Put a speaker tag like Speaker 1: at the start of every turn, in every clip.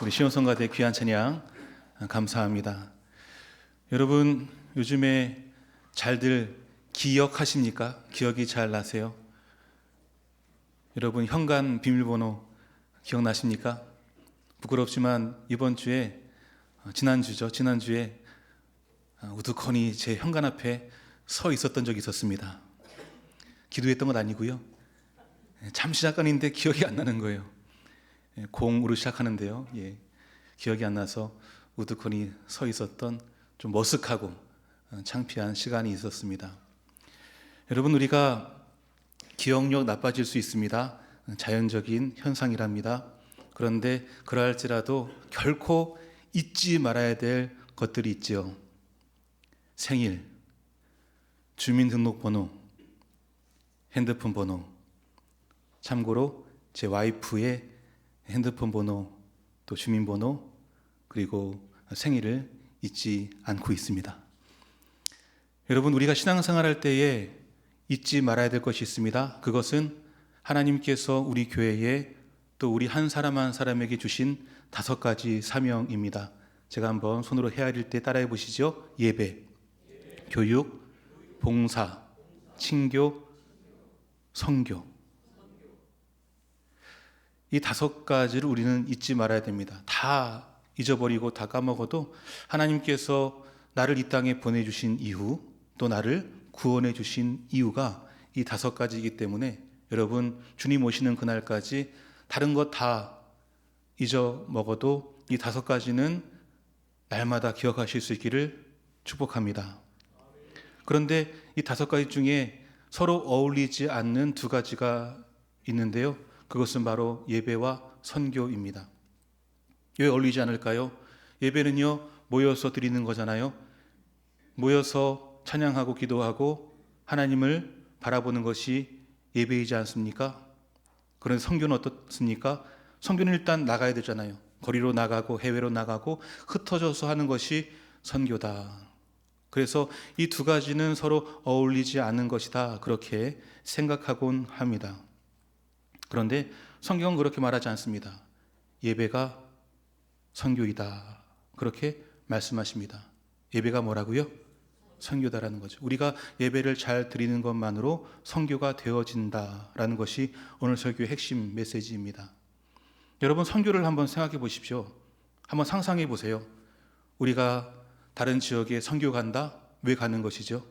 Speaker 1: 우리 시온성가대 귀한 찬양 감사합니다. 여러분 요즘에 잘들 기억하십니까? 기억이 잘 나세요? 여러분 현관 비밀번호 기억나십니까? 부끄럽지만 이번 주에 지난주에 우두커니 제 현관 앞에 서 있었던 적이 있었습니다. 기도했던 건 아니고요. 잠시 잠깐인데 기억이 안 나는 거예요. 공으로 시작하는데요. 기억이 안 나서 우두커니 서 있었던 좀 머쓱하고 창피한 시간이 있었습니다. 여러분 우리가 기억력 나빠질 수 있습니다. 자연적인 현상이랍니다. 그런데 그러할지라도 결코 잊지 말아야 될 것들이 있지요. 생일, 주민등록번호, 핸드폰 번호. 참고로 제 와이프의 핸드폰 번호, 또 주민번호, 그리고 생일을 잊지 않고 있습니다. 여러분 우리가 신앙생활할 때에 잊지 말아야 될 것이 있습니다. 그것은 하나님께서 우리 교회에 또 우리 한 사람 한 사람에게 주신 5가지 사명입니다. 제가 한번 손으로 헤아릴 때 따라해 보시죠. 예배, 교육, 봉사, 친교, 선교. 이 5가지를 우리는 잊지 말아야 됩니다. 다 잊어버리고 다 까먹어도 하나님께서 나를 이 땅에 보내주신 이유, 또 나를 구원해 주신 이유가 이 5가지이기 때문에 여러분 주님 오시는 그날까지 다른 것 다 잊어먹어도 이 5가지는 날마다 기억하실 수 있기를 축복합니다. 그런데 이 5가지 중에 서로 어울리지 않는 2가지가 있는데요. 그것은 바로 예배와 선교입니다. 왜 어울리지 않을까요? 예배는요, 모여서 드리는 거잖아요. 모여서 찬양하고 기도하고 하나님을 바라보는 것이 예배이지 않습니까? 그런데 선교는 어떻습니까? 선교는 일단 나가야 되잖아요. 거리로 나가고 해외로 나가고 흩어져서 하는 것이 선교다. 그래서 이 2가지는 서로 어울리지 않는 것이다. 그렇게 생각하곤 합니다. 그런데 성경은 그렇게 말하지 않습니다. 예배가 선교이다. 그렇게 말씀하십니다. 예배가 뭐라고요? 선교다라는 거죠. 우리가 예배를 잘 드리는 것만으로 선교가 되어진다라는 것이 오늘 설교의 핵심 메시지입니다. 여러분 선교를 한번 생각해 보십시오. 한번 상상해 보세요. 우리가 다른 지역에 선교 간다? 왜 가는 것이죠?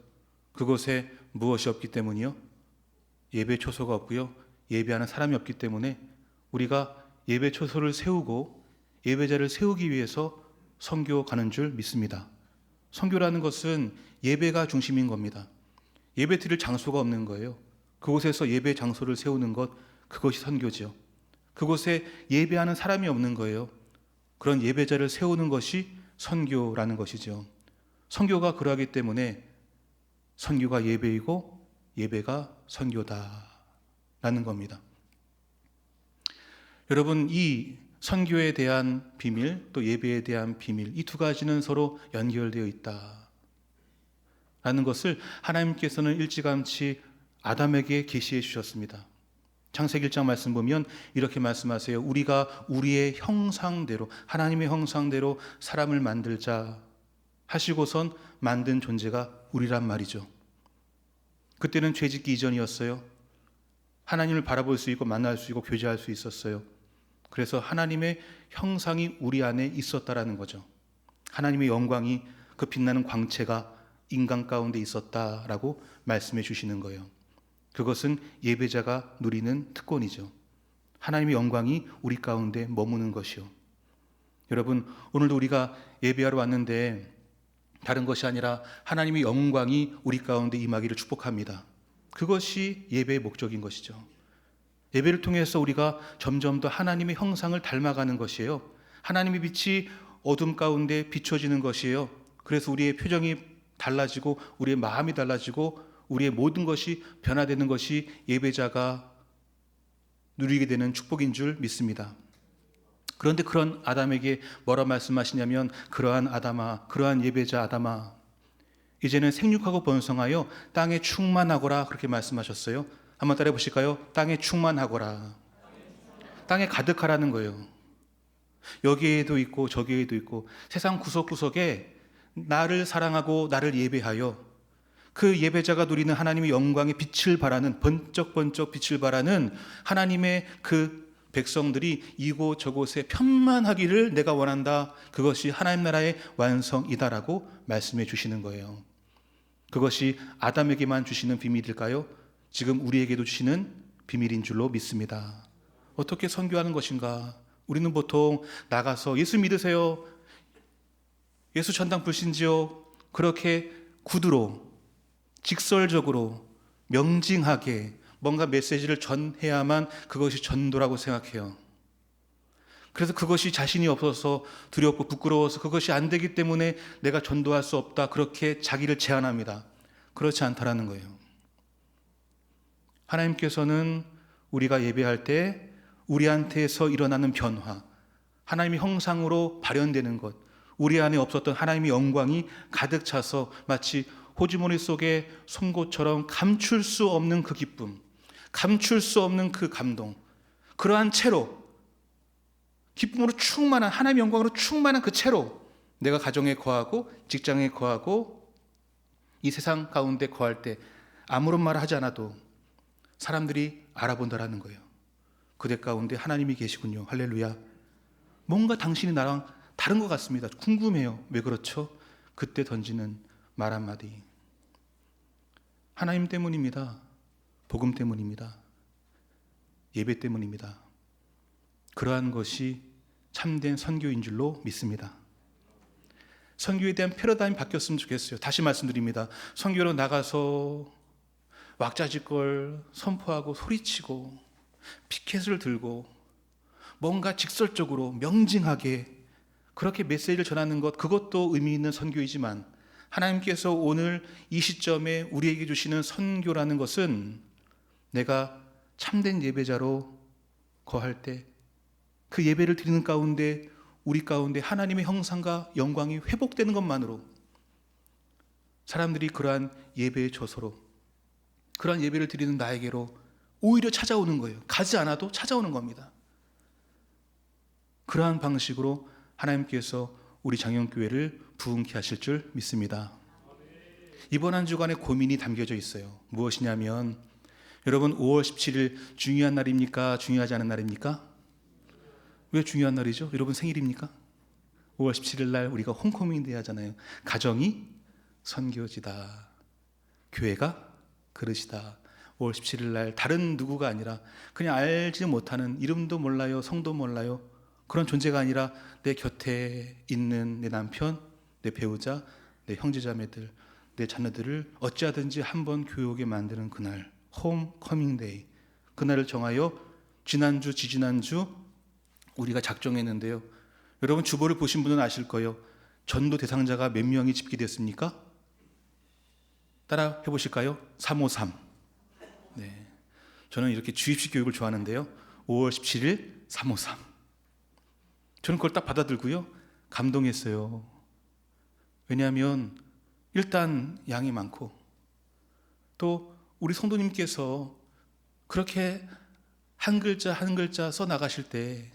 Speaker 1: 그곳에 무엇이 없기 때문이요? 예배 초소가 없고요. 예배하는 사람이 없기 때문에 우리가 예배 초소를 세우고 예배자를 세우기 위해서 선교 가는 줄 믿습니다. 선교라는 것은 예배가 중심인 겁니다. 예배 드릴 장소가 없는 거예요. 그곳에서 예배 장소를 세우는 것, 그것이 선교죠. 그곳에 예배하는 사람이 없는 거예요. 그런 예배자를 세우는 것이 선교라는 것이죠. 선교가 그러하기 때문에 선교가 예배이고 예배가 선교다 라는 겁니다. 여러분 이 선교에 대한 비밀 또 예배에 대한 비밀 이 2가지는 서로 연결되어 있다 라는 것을 하나님께서는 일찌감치 아담에게 계시해 주셨습니다. 창세기 1장 말씀 보면 이렇게 말씀하세요. 우리가 우리의 형상대로 하나님의 형상대로 사람을 만들자 하시고선 만든 존재가 우리란 말이죠. 그때는 죄짓기 이전이었어요. 하나님을 바라볼 수 있고 만날 수 있고 교제할 수 있었어요. 그래서 하나님의 형상이 우리 안에 있었다라는 거죠. 하나님의 영광이 그 빛나는 광채가 인간 가운데 있었다라고 말씀해 주시는 거예요. 그것은 예배자가 누리는 특권이죠. 하나님의 영광이 우리 가운데 머무는 것이요. 여러분 오늘도 우리가 예배하러 왔는데 다른 것이 아니라 하나님의 영광이 우리 가운데 임하기를 축복합니다. 그것이 예배의 목적인 것이죠. 예배를 통해서 우리가 점점 더 하나님의 형상을 닮아가는 것이에요. 하나님의 빛이 어둠 가운데 비춰지는 것이에요. 그래서 우리의 표정이 달라지고 우리의 마음이 달라지고 우리의 모든 것이 변화되는 것이 예배자가 누리게 되는 축복인 줄 믿습니다. 그런데 그런 아담에게 뭐라 말씀하시냐면 그러한 아담아, 그러한 예배자 아담아 이제는 생육하고 번성하여 땅에 충만하거라 그렇게 말씀하셨어요. 한번 따라해 보실까요? 땅에 충만하거라. 땅에 가득하라는 거예요. 여기에도 있고 저기에도 있고 세상 구석구석에 나를 사랑하고 나를 예배하여 그 예배자가 누리는 하나님의 영광의 빛을 바라는, 번쩍번쩍 빛을 바라는 하나님의 그 백성들이 이곳 저곳에 편만하기를 내가 원한다. 그것이 하나님 나라의 완성이다라고 말씀해 주시는 거예요. 그것이 아담에게만 주시는 비밀일까요? 지금 우리에게도 주시는 비밀인 줄로 믿습니다. 어떻게 선교하는 것인가? 우리는 보통 나가서 예수 믿으세요, 예수 전당 불신지요, 그렇게 구두로 직설적으로 명징하게 뭔가 메시지를 전해야만 그것이 전도라고 생각해요. 그래서 그것이 자신이 없어서 두렵고 부끄러워서 그것이 안 되기 때문에 내가 전도할 수 없다, 그렇게 자기를 제한합니다. 그렇지 않다라는 거예요. 하나님께서는 우리가 예배할 때 우리한테서 일어나는 변화, 하나님의 형상으로 발현되는 것, 우리 안에 없었던 하나님의 영광이 가득 차서 마치 호주머니 속에 송곳처럼 감출 수 없는 그 기쁨, 감출 수 없는 그 감동, 그러한 채로 기쁨으로 충만한, 하나님의 영광으로 충만한 그 채로 내가 가정에 거하고 직장에 거하고 이 세상 가운데 거할 때 아무런 말을 하지 않아도 사람들이 알아본다라는 거예요. 그대 가운데 하나님이 계시군요. 할렐루야. 뭔가 당신이 나랑 다른 것 같습니다. 궁금해요. 왜 그렇죠? 그때 던지는 말 한마디. 하나님 때문입니다. 복음 때문입니다. 예배 때문입니다. 그러한 것이 참된 선교인 줄로 믿습니다. 선교에 대한 패러다임이 바뀌었으면 좋겠어요. 다시 말씀드립니다. 선교로 나가서 왁자지껄 선포하고 소리치고 피켓을 들고 뭔가 직설적으로 명징하게 그렇게 메시지를 전하는 것, 그것도 의미 있는 선교이지만 하나님께서 오늘 이 시점에 우리에게 주시는 선교라는 것은 내가 참된 예배자로 거할 때 그 예배를 드리는 가운데 우리 가운데 하나님의 형상과 영광이 회복되는 것만으로 사람들이 그러한 예배의 저소로, 그러한 예배를 드리는 나에게로 오히려 찾아오는 거예요. 가지 않아도 찾아오는 겁니다. 그러한 방식으로 하나님께서 우리 장영교회를 부흥케 하실 줄 믿습니다. 이번 한 주간의 고민이 담겨져 있어요. 무엇이냐면, 여러분 5월 17일 중요한 날입니까? 중요하지 않은 날입니까? 왜 중요한 날이죠? 여러분 생일입니까? 5월 17일 날 우리가 홈커밍 데이 하잖아요. 가정이 선교지다, 교회가 그릇이다. 5월 17일 날 다른 누구가 아니라 그냥 알지 못하는, 이름도 몰라요, 성도 몰라요, 그런 존재가 아니라 내 곁에 있는 내 남편, 내 배우자, 내 형제자매들, 내 자녀들을 어찌하든지 한번 교회 오게 만드는 그날, 홈커밍 데이. 그날을 정하여 지난주, 지지난주 우리가 작정했는데요. 여러분 주보를 보신 분은 아실 거예요. 전도 대상자가 몇 명이 집계됐습니까? 따라 해보실까요? 353. 네, 저는 이렇게 주입식 교육을 좋아하는데요. 5월 17일 353. 저는 그걸 딱 받아들고요, 감동했어요. 왜냐하면 일단 양이 많고, 또 우리 성도님께서 그렇게 한 글자 한 글자 써 나가실 때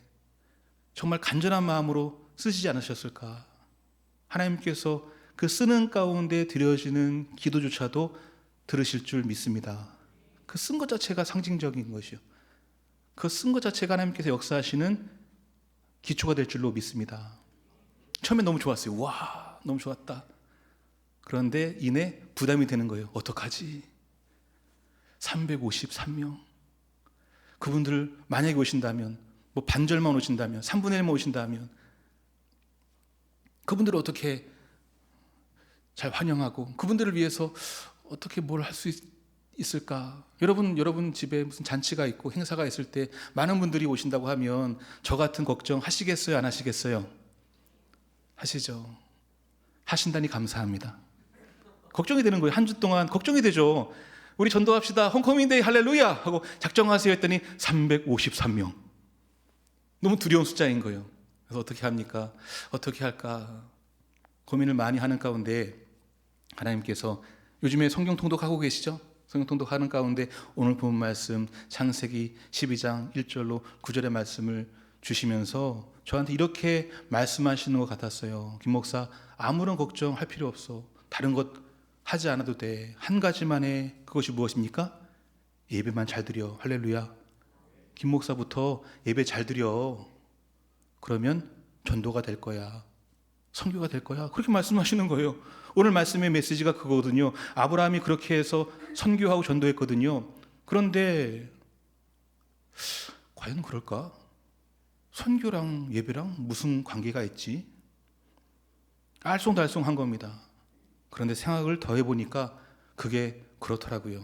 Speaker 1: 정말 간절한 마음으로 쓰시지 않으셨을까. 하나님께서 그 쓰는 가운데 드려지는 기도조차도 들으실 줄 믿습니다. 그 쓴 것 자체가 상징적인 것이요, 그 쓴 것 자체가 하나님께서 역사하시는 기초가 될 줄로 믿습니다. 처음에 너무 좋았어요. 와, 너무 좋았다. 그런데 이내 부담이 되는 거예요. 어떡하지? 353명. 그분들 만약에 오신다면, 뭐 반절만 오신다면, 3분의 1만 오신다면 그분들을 어떻게 잘 환영하고 그분들을 위해서 어떻게 뭘 할 수 있을까? 여러분 집에 무슨 잔치가 있고 행사가 있을 때 많은 분들이 오신다고 하면 저 같은 걱정 하시겠어요? 안 하시겠어요? 하시죠. 하신다니 감사합니다. 걱정이 되는 거예요. 한 주 동안 걱정이 되죠. 우리 전도합시다, 홈커밍데이 할렐루야 하고 작정하세요 했더니 353명. 너무 두려운 숫자인 거예요. 그래서 어떻게 합니까? 어떻게 할까 고민을 많이 하는 가운데 하나님께서, 요즘에 성경 통독하고 계시죠? 성경 통독하는 가운데 오늘 본 말씀 창세기 12장 1절로 9절의 말씀을 주시면서 저한테 이렇게 말씀하시는 것 같았어요. 김 목사, 아무런 걱정할 필요 없어. 다른 것 하지 않아도 돼. 한 가지만 해. 그것이 무엇입니까? 예배만 잘 드려. 할렐루야. 김 목사부터 예배 잘 드려. 그러면 전도가 될 거야. 선교가 될 거야. 그렇게 말씀하시는 거예요. 오늘 말씀의 메시지가 그거거든요. 아브라함이 그렇게 해서 선교하고 전도했거든요. 그런데 과연 그럴까? 선교랑 예배랑 무슨 관계가 있지? 알쏭달쏭한 겁니다. 그런데 생각을 더 해보니까 그게 그렇더라고요.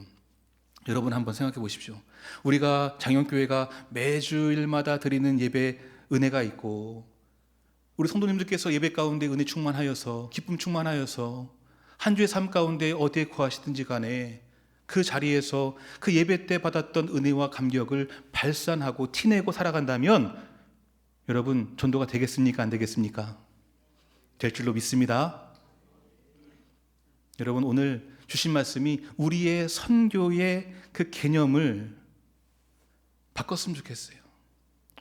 Speaker 1: 여러분 한번 생각해 보십시오. 우리가 장영교회가 매주일마다 드리는 예배 은혜가 있고, 우리 성도님들께서 예배 가운데 은혜 충만하여서, 기쁨 충만하여서 한 주의 삶 가운데 어디에 거하시든지 간에 그 자리에서 그 예배 때 받았던 은혜와 감격을 발산하고 티내고 살아간다면 여러분 전도가 되겠습니까? 안 되겠습니까? 될 줄로 믿습니다. 여러분 오늘 주신 말씀이 우리의 선교의 그 개념을 바꿨으면 좋겠어요.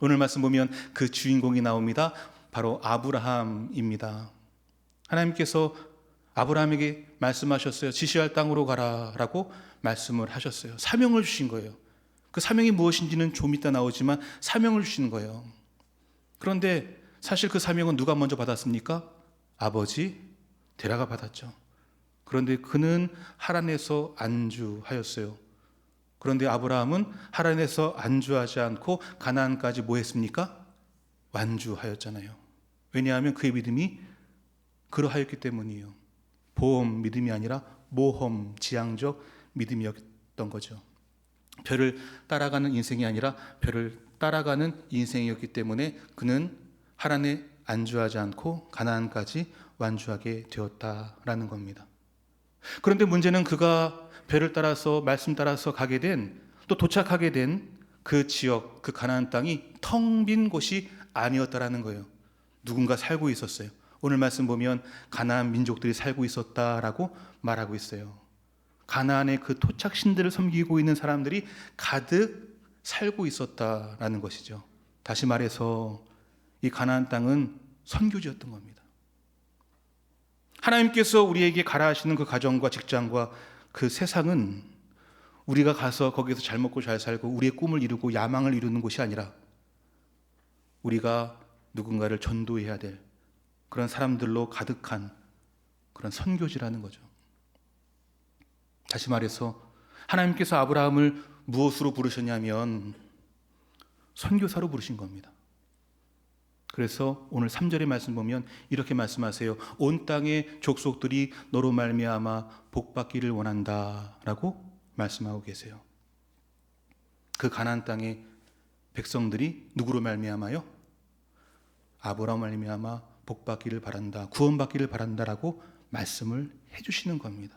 Speaker 1: 오늘 말씀 보면 그 주인공이 나옵니다. 바로 아브라함입니다. 하나님께서 아브라함에게 말씀하셨어요. 지시할 땅으로 가라 라고 말씀을 하셨어요. 사명을 주신 거예요. 그 사명이 무엇인지는 좀 이따 나오지만 사명을 주신 거예요. 그런데 사실 그 사명은 누가 먼저 받았습니까? 아버지 데라가 받았죠. 그런데 그는 하란에서 안주하였어요. 그런데 아브라함은 하란에서 안주하지 않고 가나안까지 뭐 했습니까? 완주하였잖아요. 왜냐하면 그의 믿음이 그러하였기 때문이에요. 보험 믿음이 아니라 모험 지향적 믿음이었던 거죠. 별을 따라가는 인생이 아니라 별을 따라가는 인생이었기 때문에 그는 하란에 안주하지 않고 가나안까지 완주하게 되었다라는 겁니다. 그런데 문제는 그가 별을 따라서 말씀 따라서 가게 된, 또 도착하게 된 그 지역, 그 가나안 땅이 텅 빈 곳이 아니었다라는 거예요. 누군가 살고 있었어요. 오늘 말씀 보면 가나안 민족들이 살고 있었다라고 말하고 있어요. 가나안의 그 토착신들을 섬기고 있는 사람들이 가득 살고 있었다라는 것이죠. 다시 말해서 이 가나안 땅은 선교지였던 겁니다. 하나님께서 우리에게 가라 하시는 그 가정과 직장과 그 세상은 우리가 가서 거기서 잘 먹고 잘 살고 우리의 꿈을 이루고 야망을 이루는 곳이 아니라 우리가 누군가를 전도해야 될 그런 사람들로 가득한 그런 선교지라는 거죠. 다시 말해서 하나님께서 아브라함을 무엇으로 부르셨냐면 선교사로 부르신 겁니다. 그래서 오늘 3절의 말씀 보면 이렇게 말씀하세요. 온 땅의 족속들이 너로 말미암아 복받기를 원한다라고 말씀하고 계세요. 그 가나안 땅의 백성들이 누구로 말미암아요? 아브라함 말미암아 복받기를 바란다, 구원받기를 바란다라고 말씀을 해주시는 겁니다.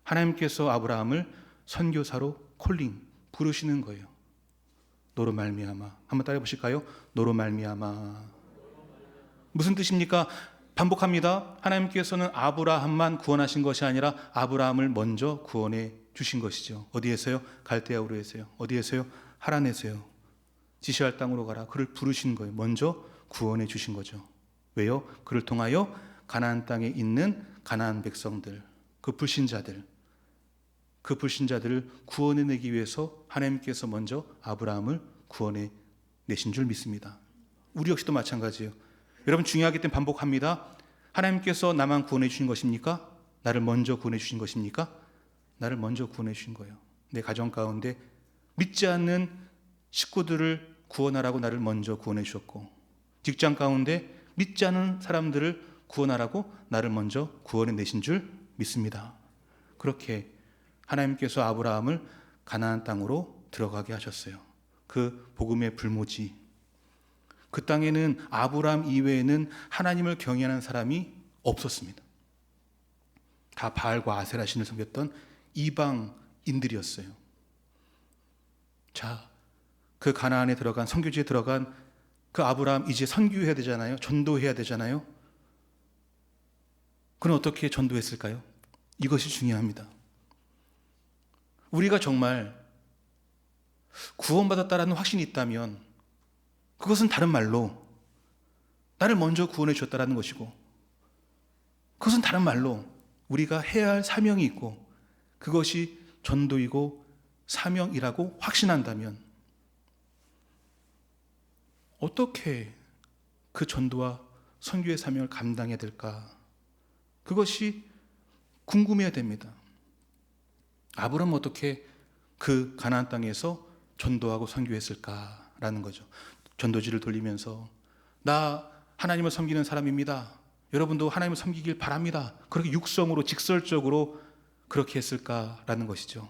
Speaker 1: 하나님께서 아브라함을 선교사로 콜링 부르시는 거예요. 너로 말미암아. 한번 따라해 보실까요? 너로 말미암아. 무슨 뜻입니까? 반복합니다. 하나님께서는 아브라함만 구원하신 것이 아니라 아브라함을 먼저 구원해 주신 것이죠. 어디에서요? 갈대아 우르에서요. 어디에서요? 하란에서요. 지시할 땅으로 가라. 그를 부르신 거예요. 먼저 구원해 주신 거죠. 왜요? 그를 통하여 가나안 땅에 있는 가나안 백성들, 그 불신자들을 구원해내기 위해서 하나님께서 먼저 아브라함을 구원해 내신 줄 믿습니다. 우리 역시도 마찬가지예요. 여러분 중요하기 때문에 반복합니다. 하나님께서 나만 구원해 주신 것입니까? 나를 먼저 구원해 주신 것입니까? 나를 먼저 구원해 주신 거예요. 내 가정 가운데 믿지 않는 식구들을 구원하라고 나를 먼저 구원해 주셨고, 직장 가운데 믿지 않는 사람들을 구원하라고 나를 먼저 구원해 내신 줄 믿습니다. 그렇게 하나님께서 아브라함을 가나안 땅으로 들어가게 하셨어요. 그 복음의 불모지. 그 땅에는 아브라함 이외에는 하나님을 경외하는 사람이 없었습니다. 다 바알과 아세라 신을 섬겼던 이방인들이었어요. 자, 그 가나안에 들어간, 선교지에 들어간 그 아브라함 이제 선교해야 되잖아요. 전도해야 되잖아요. 그는 어떻게 전도했을까요? 이것이 중요합니다. 우리가 정말 구원받았다라는 확신이 있다면 그것은 다른 말로 나를 먼저 구원해 주셨다라는 것이고, 그것은 다른 말로 우리가 해야 할 사명이 있고 그것이 전도이고 사명이라고 확신한다면 어떻게 그 전도와 선교의 사명을 감당해야 될까? 그것이 궁금해야 됩니다. 아브라함은 어떻게 그 가나안 땅에서 전도하고 선교했을까라는 거죠. 전도지를 돌리면서 나 하나님을 섬기는 사람입니다. 여러분도 하나님을 섬기길 바랍니다. 그렇게 육성으로 직설적으로 그렇게 했을까라는 것이죠.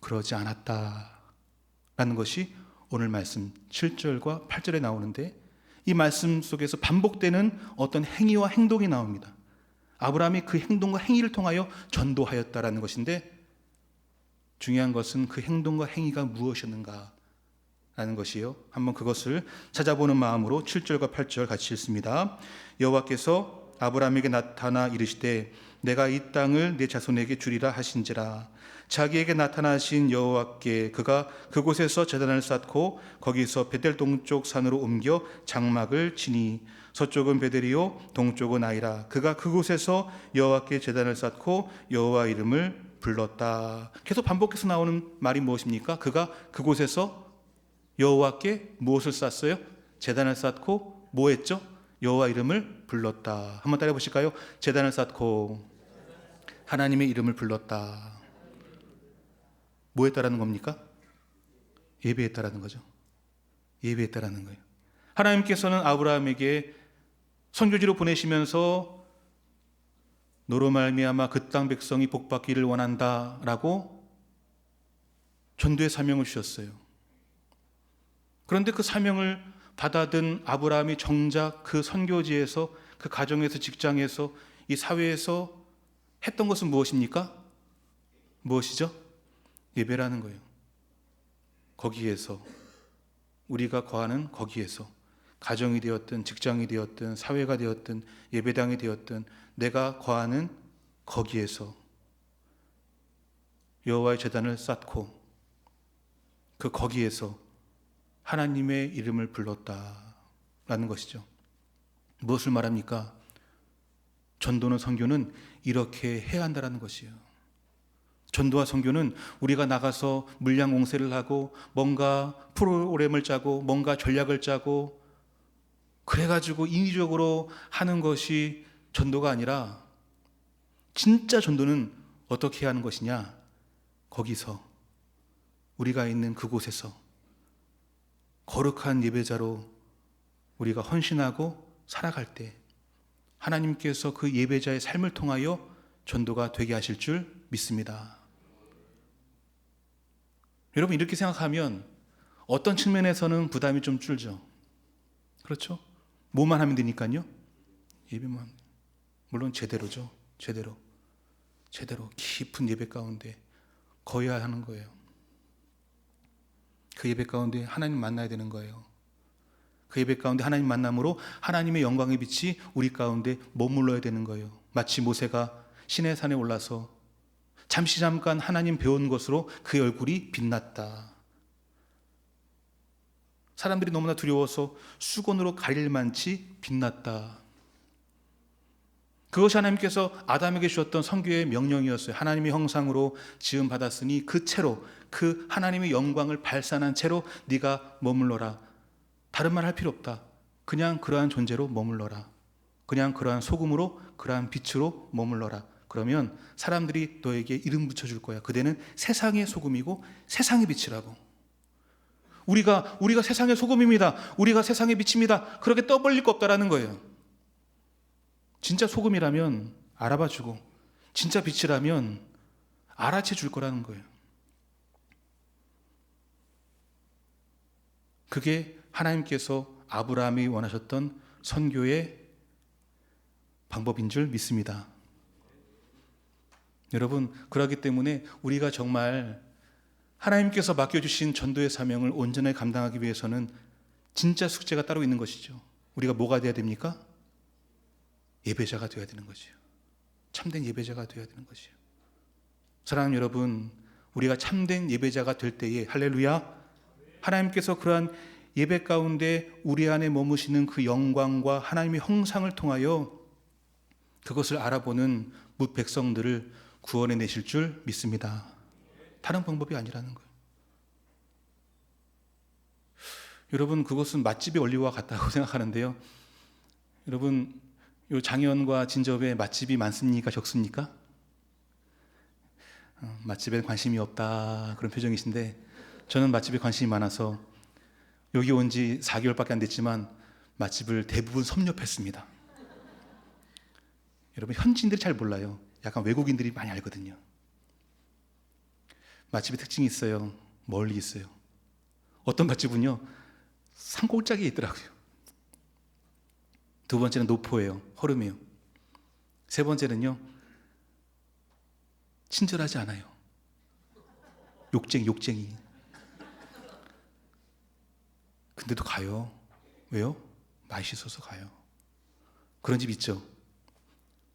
Speaker 1: 그러지 않았다라는 것이 오늘 말씀 7절과 8절에 나오는데, 이 말씀 속에서 반복되는 어떤 행위와 행동이 나옵니다. 아브라함이 그 행동과 행위를 통하여 전도하였다라는 것인데, 중요한 것은 그 행동과 행위가 무엇이었는가 라는 것이요. 한번 그것을 찾아보는 마음으로 7절과 8절 같이 읽습니다. 여호와께서 아브라함에게 나타나 이르시되 내가 이 땅을 내 자손에게 주리라 하신지라. 자기에게 나타나신 여호와께 그가 그곳에서 제단을 쌓고 거기서 베델 동쪽 산으로 옮겨 장막을 치니 서쪽은 베델이요 동쪽은 아이라. 그가 그곳에서 여호와께 제단을 쌓고 여호와 이름을 불렀다. 계속 반복해서 나오는 말이 무엇입니까? 그가 그곳에서 여호와께 무엇을 쌓았어요? 제단을 쌓고 뭐 했죠? 여호와 이름을 불렀다. 한번 따라해 보실까요? 제단을 쌓고 하나님의 이름을 불렀다. 뭐 했다라는 겁니까? 예배했다라는 거죠. 예배했다라는 거예요. 하나님께서는 아브라함에게 선교지로 보내시면서 너로 말미암아 그 땅 백성이 복받기를 원한다라고 전도의 사명을 주셨어요. 그런데 그 사명을 받아든 아브라함이 정작 그 선교지에서, 그 가정에서, 직장에서, 이 사회에서 했던 것은 무엇입니까? 무엇이죠? 예배라는 거예요. 거기에서, 우리가 거하는 거기에서, 가정이 되었든 직장이 되었든 사회가 되었든 예배당이 되었든 내가 거하는 거기에서 여호와의 제단을 쌓고 그 거기에서 하나님의 이름을 불렀다라는 것이죠. 무엇을 말합니까? 전도는 선교는 이렇게 해야 한다는 것이에요. 전도와 선교는 우리가 나가서 물량 공세를 하고 뭔가 프로그램을 짜고 뭔가 전략을 짜고 그래가지고 인위적으로 하는 것이 전도가 아니라, 진짜 전도는 어떻게 해야 하는 것이냐? 거기서, 우리가 있는 그곳에서 거룩한 예배자로 우리가 헌신하고 살아갈 때 하나님께서 그 예배자의 삶을 통하여 전도가 되게 하실 줄 믿습니다. 여러분, 이렇게 생각하면 어떤 측면에서는 부담이 좀 줄죠. 그렇죠? 뭐만 하면 되니까요. 예배만. 물론 제대로죠. 제대로 깊은 예배 가운데 거해야 하는 거예요. 그 예배 가운데 하나님 만나야 되는 거예요. 그 예배 가운데 하나님 만남으로 하나님의 영광의 빛이 우리 가운데 머물러야 되는 거예요. 마치 모세가 시내산에 올라서 잠깐 하나님 배운 것으로 그의 얼굴이 빛났다. 사람들이 너무나 두려워서 수건으로 가릴 만치 빛났다. 그것이 하나님께서 아담에게 주셨던 선교의 명령이었어요. 하나님의 형상으로 지음 받았으니 그 채로, 그 하나님의 영광을 발산한 채로 네가 머물러라. 다른 말 할 필요 없다. 그냥 그러한 존재로 머물러라. 그냥 그러한 소금으로, 그러한 빛으로 머물러라. 그러면 사람들이 너에게 이름 붙여줄 거야. 그대는 세상의 소금이고 세상의 빛이라고. 우리가 세상의 소금입니다. 우리가 세상의 빛입니다. 그렇게 떠벌릴 거 없다라는 거예요. 진짜 소금이라면 알아봐주고 진짜 빛이라면 알아채 줄 거라는 거예요. 그게 하나님께서 아브라함이 원하셨던 선교의 방법인 줄 믿습니다. 여러분, 그렇기 때문에 우리가 정말 하나님께서 맡겨주신 전도의 사명을 온전히 감당하기 위해서는 진짜 숙제가 따로 있는 것이죠. 우리가 뭐가 돼야 됩니까? 예배자가 되어야 되는 것이에요. 참된 예배자가 되어야 되는 것이에요. 사랑하는 여러분, 우리가 참된 예배자가 될 때에 할렐루야, 하나님께서 그러한 예배 가운데 우리 안에 머무시는 그 영광과 하나님의 형상을 통하여 그것을 알아보는 뭇 백성들을 구원해 내실 줄 믿습니다. 다른 방법이 아니라는 거예요. 여러분, 그것은 맛집의 원리와 같다고 생각하는데요. 여러분, 요 장현과 진접에 맛집이 많습니까? 적습니까? 맛집에 관심이 없다 그런 표정이신데, 저는 맛집에 관심이 많아서 여기 온 지 4개월밖에 안 됐지만 맛집을 대부분 섭렵했습니다. 여러분, 현지인들이 잘 몰라요. 약간 외국인들이 많이 알거든요. 맛집의 특징이 있어요. 멀리 있어요. 어떤 맛집은요, 산골짜기에 있더라고요. 두 번째는 노포예요. 허름해요. 세 번째는요, 친절하지 않아요. 욕쟁이. 근데도 가요. 왜요? 맛있어서 가요. 그런 집 있죠.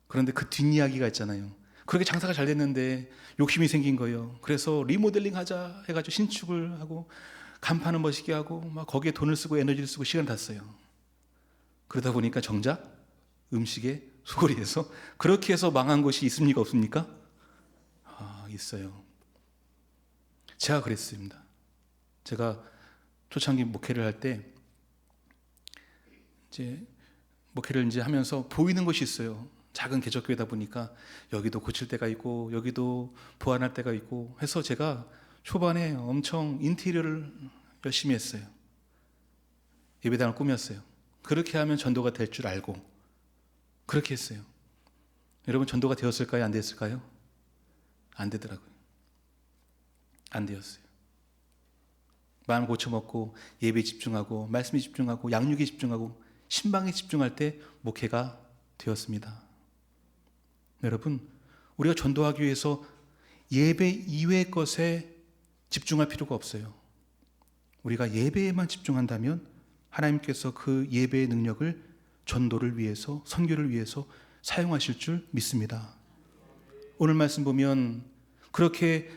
Speaker 1: 그런데 그 뒷이야기가 있잖아요. 그렇게 장사가 잘 됐는데 욕심이 생긴 거예요. 그래서 리모델링 하자 해가지고 신축을 하고 간판을 멋있게 하고 막 거기에 돈을 쓰고 에너지를 쓰고 시간을 다 써요. 그러다 보니까 정작 음식에 소홀히 해서 그렇게 해서 망한 곳이 있습니까? 없습니까? 있어요. 제가 그랬습니다. 제가 초창기 목회를 할 때 이제 목회를 이제 하면서 보이는 것이 있어요. 작은 개척교회다 보니까 여기도 고칠 때가 있고 여기도 보완할 때가 있고 해서 제가 초반에 엄청 인테리어를 열심히 했어요. 예배당을 꾸몄어요. 그렇게 하면 전도가 될 줄 알고 그렇게 했어요. 여러분, 전도가 되었을까요? 안 되었을까요? 안 되더라고요. 안 되었어요. 마음 고쳐먹고 예배에 집중하고 말씀에 집중하고 양육에 집중하고 신방에 집중할 때 목회가 되었습니다. 여러분, 우리가 전도하기 위해서 예배 이외의 것에 집중할 필요가 없어요. 우리가 예배에만 집중한다면 하나님께서 그 예배의 능력을 전도를 위해서, 선교를 위해서 사용하실 줄 믿습니다. 오늘 말씀 보면 그렇게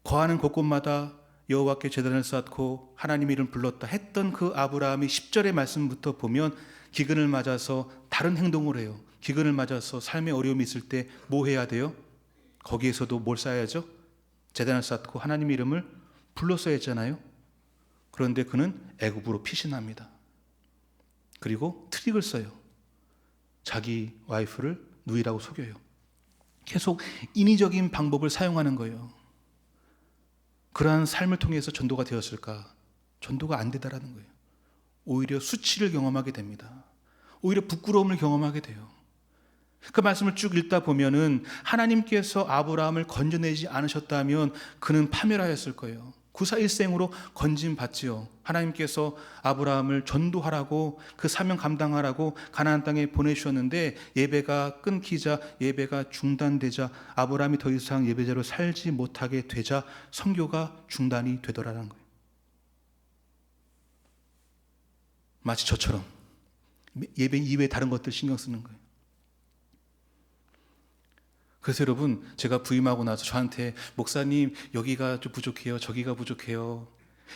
Speaker 1: 거하는 곳곳마다 여호와께 제단을 쌓고 하나님의 이름을 불렀다 했던 그 아브라함이 10절의 말씀부터 보면 기근을 맞아서 다른 행동을 해요. 기근을 맞아서 삶의 어려움이 있을 때 뭐 해야 돼요? 거기에서도 뭘 쌓아야죠? 제단을 쌓고 하나님의 이름을 불렀어야 했잖아요. 그런데 그는 애굽으로 피신합니다. 그리고 트릭을 써요. 자기 와이프를 누이라고 속여요. 계속 인위적인 방법을 사용하는 거예요. 그러한 삶을 통해서 전도가 되었을까? 전도가 안 되다라는 거예요. 오히려 수치를 경험하게 됩니다. 오히려 부끄러움을 경험하게 돼요. 그 말씀을 쭉 읽다 보면은 하나님께서 아브라함을 건져내지 않으셨다면 그는 파멸하였을 거예요. 구사일생으로 건짐받지요. 하나님께서 아브라함을 전도하라고 그 사명 감당하라고 가나안 땅에 보내주셨는데 예배가 끊기자, 예배가 중단되자, 아브라함이 더 이상 예배자로 살지 못하게 되자 선교가 중단이 되더라는 거예요. 마치 저처럼 예배 이외에 다른 것들 신경 쓰는 거예요. 그래서 여러분, 제가 부임하고 나서 저한테 목사님 여기가 좀 부족해요, 저기가 부족해요,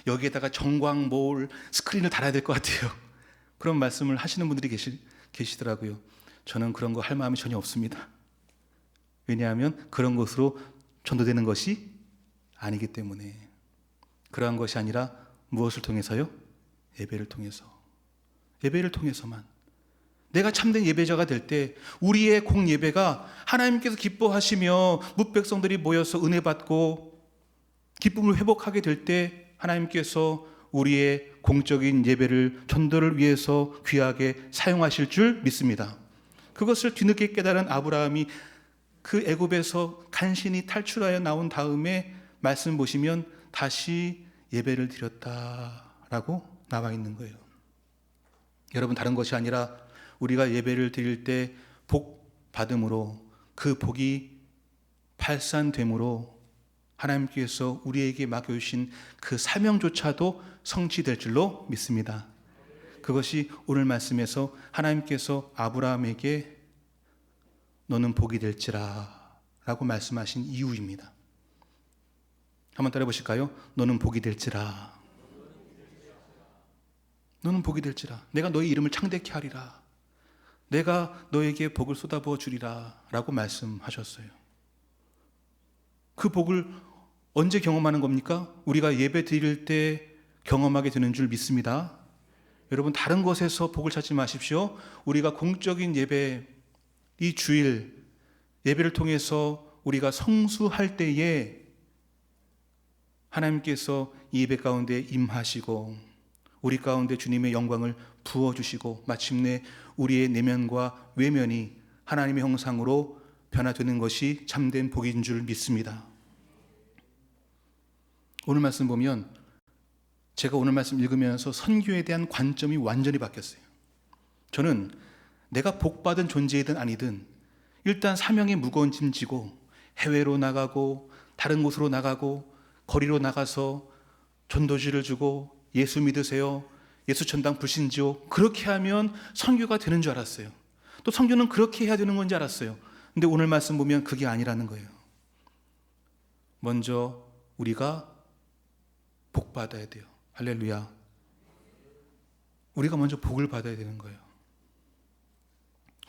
Speaker 1: 여기에다가 정광몰 스크린을 달아야 될 것 같아요, 그런 말씀을 하시는 분들이 계시더라고요. 저는 그런 거 할 마음이 전혀 없습니다. 왜냐하면 그런 것으로 전도되는 것이 아니기 때문에. 그러한 것이 아니라 무엇을 통해서요? 예배를 통해서, 예배를 통해서만. 내가 참된 예배자가 될 때 우리의 공예배가 하나님께서 기뻐하시며 뭇백성들이 모여서 은혜 받고 기쁨을 회복하게 될 때 하나님께서 우리의 공적인 예배를 전도를 위해서 귀하게 사용하실 줄 믿습니다. 그것을 뒤늦게 깨달은 아브라함이 그 애굽에서 간신히 탈출하여 나온 다음에 말씀 보시면 다시 예배를 드렸다라고 나와 있는 거예요. 여러분, 다른 것이 아니라 우리가 예배를 드릴 때 복 받음으로, 그 복이 발산됨으로 하나님께서 우리에게 맡겨주신 그 사명조차도 성취될 줄로 믿습니다. 그것이 오늘 말씀에서 하나님께서 아브라함에게 너는 복이 될지라 라고 말씀하신 이유입니다. 한번 따라 보실까요? 너는 복이 될지라. 너는 복이 될지라. 내가 너의 이름을 창대케 하리라. 내가 너에게 복을 쏟아부어 주리라 라고 말씀하셨어요. 그 복을 언제 경험하는 겁니까? 우리가 예배 드릴 때 경험하게 되는 줄 믿습니다. 여러분, 다른 곳에서 복을 찾지 마십시오. 우리가 공적인 예배, 이 주일 예배를 통해서 우리가 성수할 때에 하나님께서 이 예배 가운데 임하시고 우리 가운데 주님의 영광을 부어주시고 마침내 우리의 내면과 외면이 하나님의 형상으로 변화되는 것이 참된 복인 줄 믿습니다. 오늘 말씀 보면 제가 오늘 말씀 읽으면서 선교에 대한 관점이 완전히 바뀌었어요. 저는 내가 복받은 존재이든 아니든 일단 사명의 무거운 짐 지고 해외로 나가고 다른 곳으로 나가고 거리로 나가서 전도지를 주고 예수 믿으세요, 예수 전당 불신지요, 그렇게 하면 선교가 되는 줄 알았어요. 또 선교는 그렇게 해야 되는 건지 알았어요. 근데 오늘 말씀 보면 그게 아니라는 거예요. 먼저 우리가 복 받아야 돼요. 할렐루야. 우리가 먼저 복을 받아야 되는 거예요.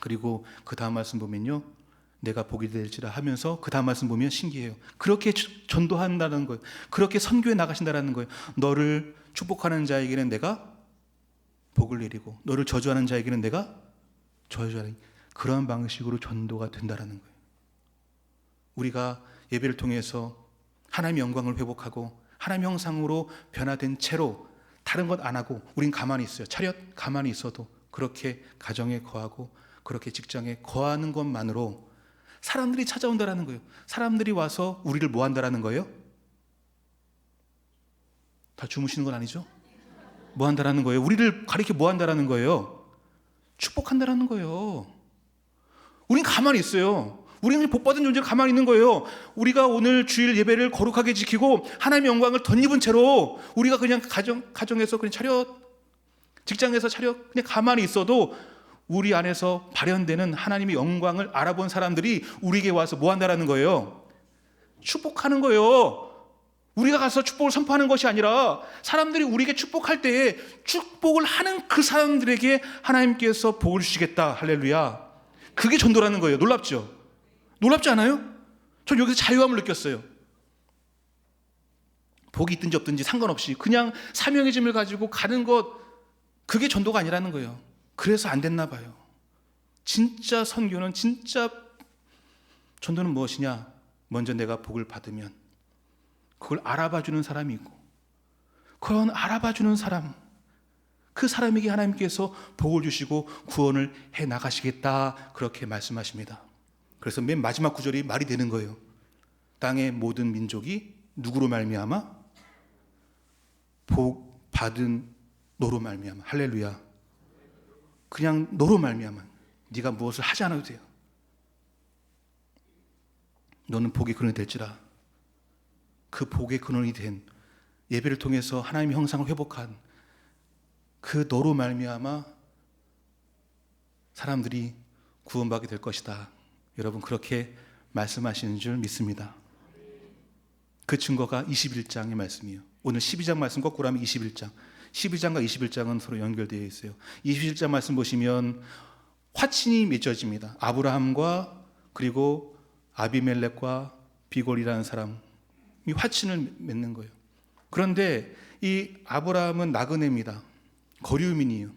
Speaker 1: 그리고 그 다음 말씀 보면요, 내가 복이 될지라 하면서 그 다음 말씀 보면 신기해요. 그렇게 전도한다는 거예요. 그렇게 선교에 나가신다는 거예요. 너를 축복하는 자에게는 내가 복을 내리고 너를 저주하는 자에게는 내가 저주하는, 그런 방식으로 전도가 된다는 거예요. 우리가 예배를 통해서 하나님의 영광을 회복하고 하나님의 형상으로 변화된 채로 다른 것 안 하고 우린 가만히 있어요. 차렷 가만히 있어도 그렇게 가정에 거하고 그렇게 직장에 거하는 것만으로 사람들이 찾아온다라는 거예요. 사람들이 와서 우리를 뭐 한다라는 거예요? 다 주무시는 건 아니죠? 뭐 한다라는 거예요? 우리를 가리켜 뭐 한다라는 거예요? 축복한다라는 거예요. 우린 가만히 있어요. 우리는 복받은 존재로 가만히 있는 거예요. 우리가 오늘 주일 예배를 거룩하게 지키고 하나님의 영광을 덧입은 채로 우리가 그냥 가정에서 그냥 차렷, 직장에서 차렷 그냥 가만히 있어도 우리 안에서 발현되는 하나님의 영광을 알아본 사람들이 우리에게 와서 뭐 한다라는 거예요? 축복하는 거예요. 우리가 가서 축복을 선포하는 것이 아니라 사람들이 우리에게 축복할 때에 축복을 하는 그 사람들에게 하나님께서 복을 주시겠다. 할렐루야. 그게 전도라는 거예요. 놀랍죠? 놀랍지 않아요? 전 여기서 자유함을 느꼈어요. 복이 있든지 없든지 상관없이 그냥 사명의 짐을 가지고 가는 것, 그게 전도가 아니라는 거예요. 그래서 안 됐나 봐요. 진짜 선교는, 진짜 전도는 무엇이냐? 먼저 내가 복을 받으면 그걸 알아봐주는 사람이 있고, 그런 알아봐주는 사람, 그 사람에게 하나님께서 복을 주시고 구원을 해 나가시겠다, 그렇게 말씀하십니다. 그래서 맨 마지막 구절이 말이 되는 거예요. 땅의 모든 민족이 누구로 말미암아? 복 받은 너로 말미암아. 할렐루야. 그냥 너로 말미암아. 네가 무엇을 하지 않아도 돼요. 너는 복의 근원이 될지라. 그 복의 근원이 된 예배를 통해서 하나님의 형상을 회복한 그 너로 말미암아 사람들이 구원받게 될 것이다. 여러분, 그렇게 말씀하시는 줄 믿습니다. 그 증거가 21장의 말씀이에요. 오늘 12장 말씀 거꾸로 하면 21장. 12장과 21장은 서로 연결되어 있어요. 21장 말씀 보시면 화친이 맺어집니다. 아브라함과 그리고 아비멜렉과 비골이라는 사람이 화친을 맺는 거예요. 그런데 이 아브라함은 나그네입니다. 거류민이에요.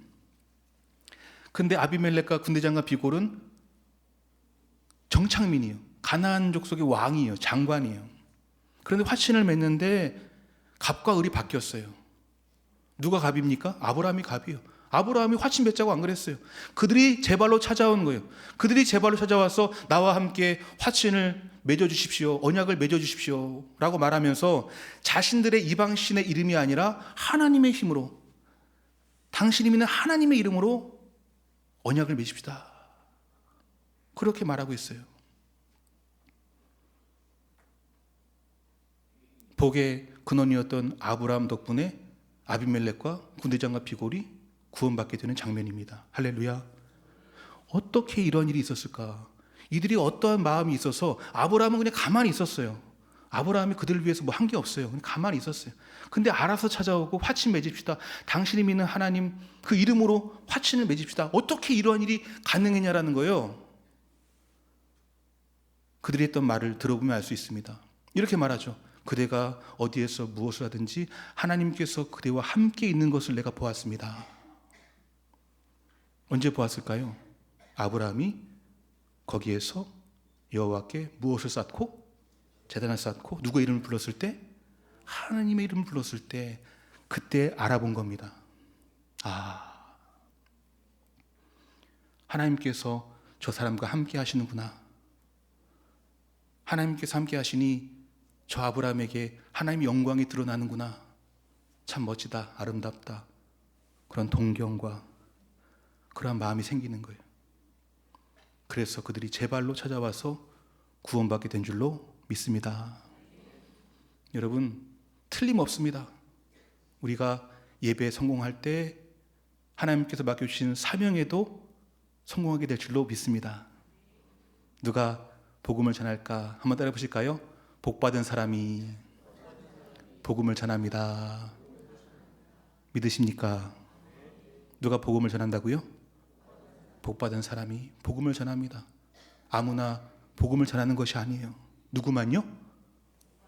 Speaker 1: 근데 아비멜렉과 군대장과 비골은 정착민이에요. 가나안 족속의 왕이에요. 장관이에요. 그런데 화친을 맺는데 갑과 을이 바뀌었어요. 누가 갑입니까? 아브라함이 갑이에요. 아브라함이 화친 맺자고 안 그랬어요. 그들이 제 발로 찾아온 거예요. 그들이 제 발로 찾아와서 나와 함께 화친을 맺어주십시오, 언약을 맺어주십시오 라고 말하면서 자신들의 이방신의 이름이 아니라 하나님의 힘으로, 당신이 믿는 하나님의 이름으로 언약을 맺읍시다, 그렇게 말하고 있어요. 복의 근원이었던 아브라함 덕분에 아비멜렉과 군대장과 비골이 구원받게 되는 장면입니다. 할렐루야. 어떻게 이런 일이 있었을까? 이들이 어떠한 마음이 있어서 아브라함은 그냥 가만히 있었어요. 아브라함이 그들을 위해서 뭐 한 게 없어요. 그냥 가만히 있었어요. 근데 알아서 찾아오고 화친 맺읍시다. 당신이 믿는 하나님 그 이름으로 화친을 맺읍시다. 어떻게 이러한 일이 가능했냐라는 거예요. 그들이 했던 말을 들어보면 알 수 있습니다. 이렇게 말하죠. 그대가 어디에서 무엇을 하든지 하나님께서 그대와 함께 있는 것을 내가 보았습니다. 언제 보았을까요? 아브라함이 거기에서 여호와께 무엇을 쌓고 제단을 쌓고 누구의 이름을 불렀을 때? 하나님의 이름을 불렀을 때 그때 알아본 겁니다. 하나님께서 저 사람과 함께 하시는구나. 하나님께서 함께 하시니 저 아브라함에게 하나님의 영광이 드러나는구나. 참 멋지다, 아름답다. 그런 동경과 그런 마음이 생기는 거예요. 그래서 그들이 제 발로 찾아와서 구원받게 된 줄로 믿습니다. 여러분, 틀림없습니다. 우리가 예배에 성공할 때 하나님께서 맡겨주신 사명에도 성공하게 될 줄로 믿습니다. 누가 복음을 전할까? 한번 따라 보실까요? 복받은 사람이 복음을 전합니다. 믿으십니까? 누가 복음을 전한다고요? 복받은 사람이 복음을 전합니다. 아무나 복음을 전하는 것이 아니에요. 누구만요?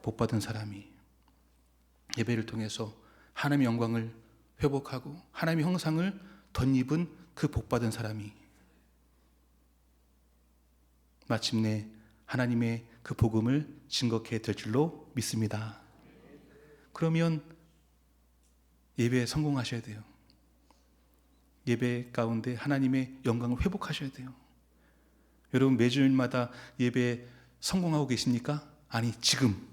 Speaker 1: 복받은 사람이 예배를 통해서 하나님의 영광을 회복하고 하나님의 형상을 덧입은 그 복받은 사람이 마침내 하나님의 그 복음을 증거케 될 줄로 믿습니다. 그러면 예배에 성공하셔야 돼요. 예배 가운데 하나님의 영광을 회복하셔야 돼요. 여러분, 매주일마다 예배에 성공하고 계십니까? 아니, 지금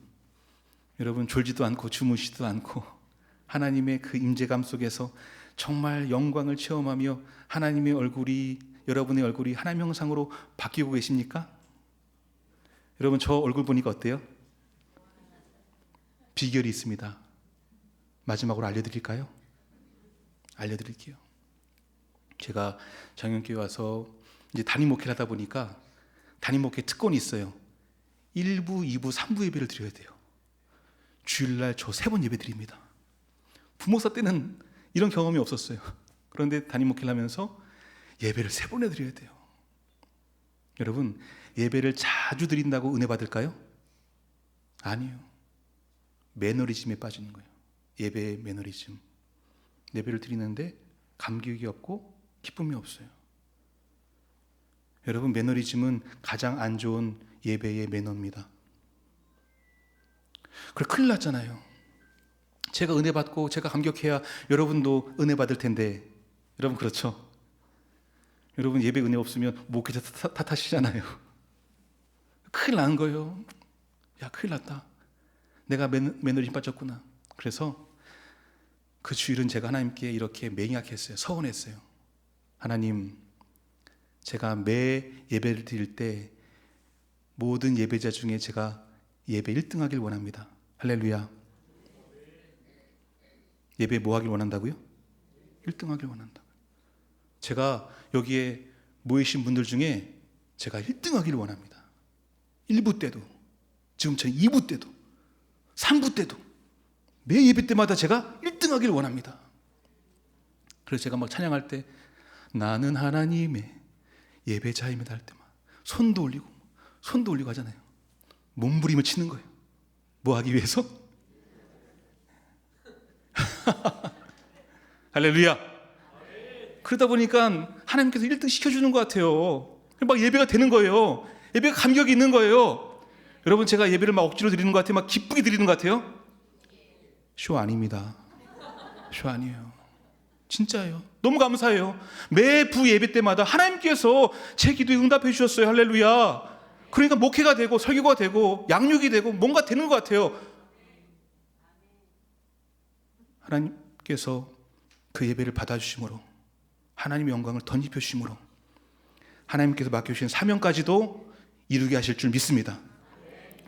Speaker 1: 여러분 졸지도 않고 주무시지도 않고 하나님의 그 임재감 속에서 정말 영광을 체험하며 하나님의 얼굴이, 여러분의 얼굴이 하나님 형상으로 바뀌고 계십니까? 여러분, 저 얼굴 보니까 어때요? 비결이 있습니다. 마지막으로 알려드릴까요? 알려드릴게요. 제가 장영교회 와서 이제 담임 목회를 하다 보니까 담임 목회 특권이 있어요. 1부, 2부, 3부 예배를 드려야 돼요. 주일날 저 3번 예배 드립니다. 부목사 때는 이런 경험이 없었어요. 그런데 담임 목회를 하면서 예배를 3번에 드려야 돼요. 여러분, 예배를 자주 드린다고 은혜 받을까요? 아니에요. 매너리즘에 빠지는 거예요. 예배의 매너리즘. 예배를 드리는데 감격이 없고 기쁨이 없어요. 여러분, 매너리즘은 가장 안 좋은 예배의 매너입니다. 그래, 큰일 났잖아요. 제가 은혜 받고 제가 감격해야 여러분도 은혜 받을 텐데, 여러분 그렇죠? 여러분, 예배 은혜 없으면 목회자 탓하시잖아요. 큰일 난 거예요. 야, 큰일 났다. 내가 매너리즘 빠졌구나. 그래서 그 주일은 제가 하나님께 이렇게 맹약했어요. 서원했어요. 하나님, 제가 매 예배를 드릴 때 모든 예배자 중에 제가 예배 1등 하길 원합니다. 할렐루야. 예배 뭐 하길 원한다고요? 1등 하길 원한다. 제가 여기에 모이신 분들 중에 제가 1등 하길 원합니다. 1부 때도, 지금처럼 2부 때도, 3부 때도 매 예배 때마다 제가 1등 하길 원합니다. 그래서 제가 막 찬양할 때 나는 하나님의 예배자입니다 할 때만 손도 올리고 하잖아요. 몸부림을 치는 거예요. 뭐 하기 위해서? 할렐루야. 그러다 보니까 하나님께서 1등 시켜주는 것 같아요. 막 예배가 되는 거예요. 예배가 감격이 있는 거예요. 여러분, 제가 예배를 막 억지로 드리는 것 같아요? 막 기쁘게 드리는 것 같아요? 쇼 아닙니다. 쇼 아니에요. 진짜예요. 너무 감사해요. 매부 예배 때마다 하나님께서 제 기도에 응답해 주셨어요. 할렐루야. 그러니까 목회가 되고 설교가 되고 양육이 되고 뭔가 되는 것 같아요. 하나님께서 그 예배를 받아주심으로, 하나님의 영광을 덧입혀 주심으로 하나님께서 맡겨주신 사명까지도 이루게 하실 줄 믿습니다.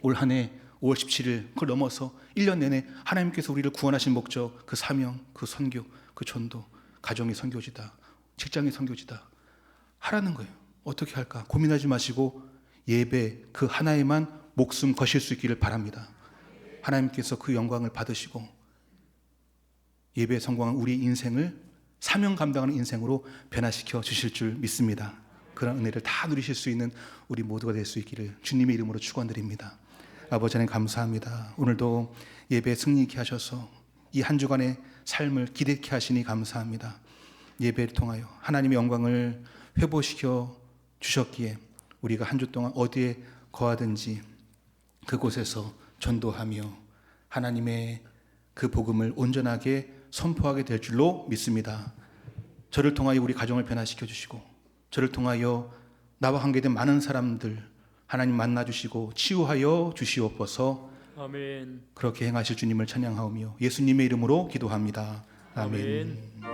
Speaker 1: 올 한 해 5월 17일 그걸 넘어서 1년 내내 하나님께서 우리를 구원하신 목적, 그 사명, 그 선교, 그 전도, 가정의 선교지다, 직장의 선교지다 하라는 거예요. 어떻게 할까 고민하지 마시고 예배 그 하나에만 목숨 거실 수 있기를 바랍니다. 하나님께서 그 영광을 받으시고 예배에 성공한 우리 인생을 사명 감당하는 인생으로 변화시켜 주실 줄 믿습니다. 그런 은혜를 다 누리실 수 있는 우리 모두가 될 수 있기를 주님의 이름으로 축원드립니다. 아버지 하나님 감사합니다. 오늘도 예배에 승리 있게 하셔서 이 한 주간의 삶을 기대케 하시니 감사합니다. 예배를 통하여 하나님의 영광을 회복시켜 주셨기에 우리가 한 주 동안 어디에 거하든지 그곳에서 전도하며 하나님의 그 복음을 온전하게 선포하게 될 줄로 믿습니다. 저를 통하여 우리 가정을 변화시켜 주시고 저를 통하여 나와 관계된 많은 사람들 하나님 만나 주시고 치유하여 주시옵소서.
Speaker 2: 아멘.
Speaker 1: 그렇게 행하실 주님을 찬양하오며 예수님의 이름으로 기도합니다. 아멘.
Speaker 2: 아멘.